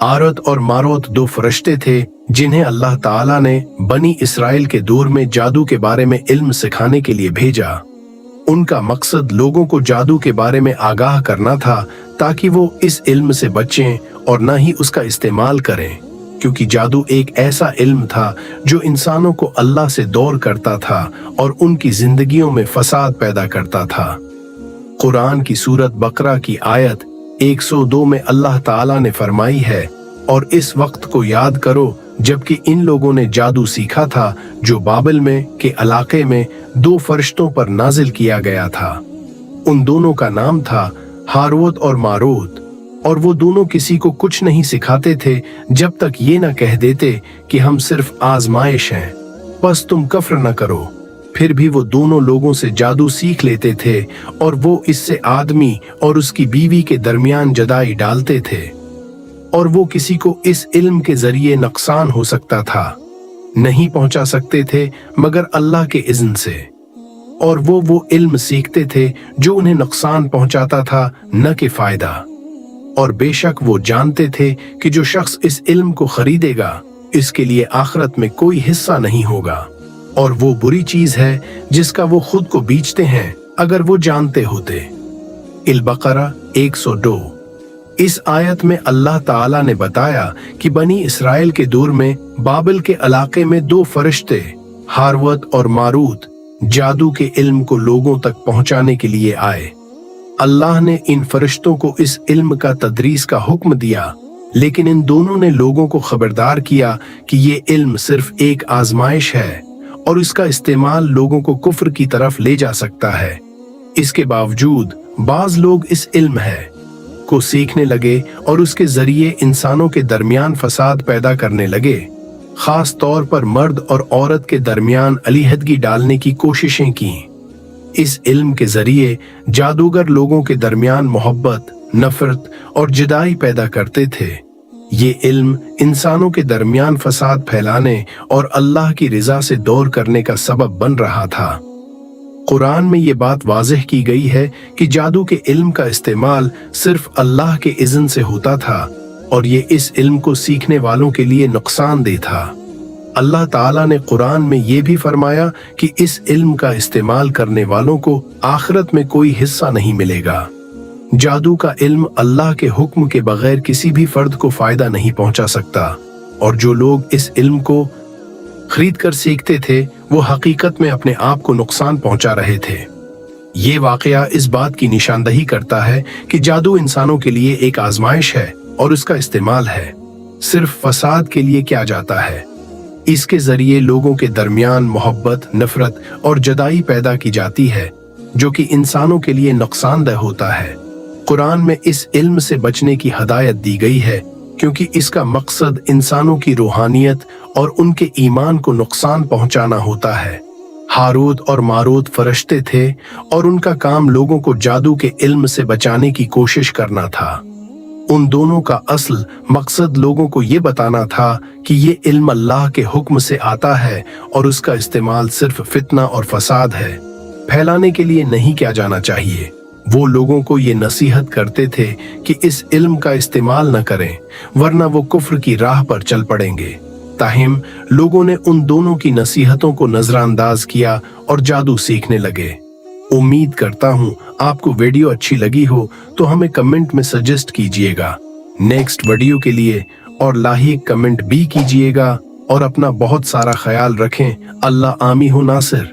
Harut और Marut दो फरिश्ते थे जिन्हें अल्लाह ताला ने बनी इसराइल के दौर में जादू के बारे में इल्म सिखाने के लिए भेजा। उनका मकसद लोगों को जादू के बारे में आगाह करना था ताकि वो इस इल्म से बचें और न ही उसका इस्तेमाल करें, क्योंकि जादू एक ऐसा इल्म था जो इंसानों को अल्लाह से दूर करता था और उनकी जिंदगियों में फसाद पैदा करता था। कुरान की सूरत बकरा की आयत 102 में अल्लाह ताला ने फरमाई है, और इस वक्त को याद करो जबकि इन लोगों ने जादू सीखा था जो बाबिल में के इलाके में दो फरिश्तों पर नाजिल किया गया था। उन दोनों का नाम था हारूत और मारूत, और वो दोनों किसी को कुछ नहीं सिखाते थे जब तक ये न कह देते कि हम सिर्फ आजमाइश हैं, बस तुम कफ्र न करो। फिर भी वो दोनों लोगों से जादू सीख लेते थे और वो इससे आदमी और उसकी बीवी के दरमियान जदाई डालते थे, और वो किसी को इस इल्म के जरिए नुकसान हो सकता था नहीं पहुंचा सकते थे मगर अल्लाह के इज़्न से, और वो इल्म सीखते थे जो उन्हें नुकसान पहुंचाता था न कि फायदा। और बेशक वो जानते थे कि जो शख्स इस इल्म को खरीदेगा इसके लिए आखिरत में कोई हिस्सा नहीं होगा, और वो बुरी चीज है जिसका वो खुद को बीचते हैं अगर वो जानते होते। अल बकरा 102। इस आयत में अल्लाह ताला ने बताया कि बनी इसराइल के दौर में बाबिल के इलाके में दो फरिश्ते हारूत और मारूत जादू के इल्म को लोगों तक पहुंचाने के लिए आए। अल्लाह ने इन फरिश्तों को इस इल्म का तदरीस का हुक्म दिया, लेकिन इन दोनों ने लोगों को खबरदार किया कि ये इल्म सिर्फ एक आजमाइश है और इसका इस्तेमाल लोगों को कुफ्र की तरफ ले जा सकता है। इसके बावजूद बाज लोग इस इल्म है को सीखने लगे और उसके जरिए इंसानों के दरमियान फसाद पैदा करने लगे, खास तौर पर मर्द और औरत के दरमियान अलहदगी डालने की कोशिशें की। इस इल्म के जरिए जादूगर लोगों के दरमियान मोहब्बत, नफरत और जुदाई पैदा करते थे। ये इल्म इंसानों के दरमियान फसाद फैलाने और अल्लाह की रिजा से दूर करने का सबब बन रहा था। कुरान में ये बात वाज़ेह की गई है कि जादू के इल्म का इस्तेमाल सिर्फ अल्लाह के इज़्न से होता था और ये इस इल्म को सीखने वालों के लिए नुकसानदेह था। अल्लाह ताला ने कुरान में ये भी फरमाया कि इस इल्म का इस्तेमाल करने वालों को आखिरत में कोई हिस्सा नहीं मिलेगा। जादू का इल्म अल्लाह के हुक्म के बगैर किसी भी फर्द को फायदा नहीं पहुंचा सकता, और जो लोग इस इल्म को खरीद कर सीखते थे वो हकीकत में अपने आप को नुकसान पहुंचा रहे थे। ये वाकया इस बात की निशानदही करता है कि जादू इंसानों के लिए एक आजमाइश है और उसका इस्तेमाल है सिर्फ फसाद के लिए किया जाता है। इसके जरिए लोगों के दरमियान मोहब्बत, नफरत और जुदाई पैदा की जाती है जो कि इंसानों के लिए नुकसानदेह होता है। कुरान में इस इल्म से बचने की हदायत दी गई है क्योंकि इसका मकसद इंसानों की रूहानियत और उनके ईमान को नुकसान पहुंचाना होता है। हारूत और मारूत फरिश्ते थे और उनका काम लोगों को जादू के इल्म से बचाने की कोशिश करना था। उन दोनों का असल मकसद लोगों को ये बताना था कि ये इल्म अल्लाह के हुक्म से आता है और उसका इस्तेमाल सिर्फ फितना और फसाद है फैलाने के लिए नहीं किया जाना चाहिए। वो लोगों को ये नसीहत करते थे कि इस इल्म का इस्तेमाल न करें वरना वो कुफ्र की राह पर चल पड़ेंगे। ताहिम लोगों ने उन दोनों की नसीहतों को नजरअंदाज किया और जादू सीखने लगे। उम्मीद करता हूँ आपको वीडियो अच्छी लगी हो तो हमें कमेंट में सजेस्ट कीजिएगा नेक्स्ट वीडियो के लिए, और लाइक कमेंट भी कीजिएगा और अपना बहुत सारा ख्याल रखें। अल्लाह आमी हो नासिर।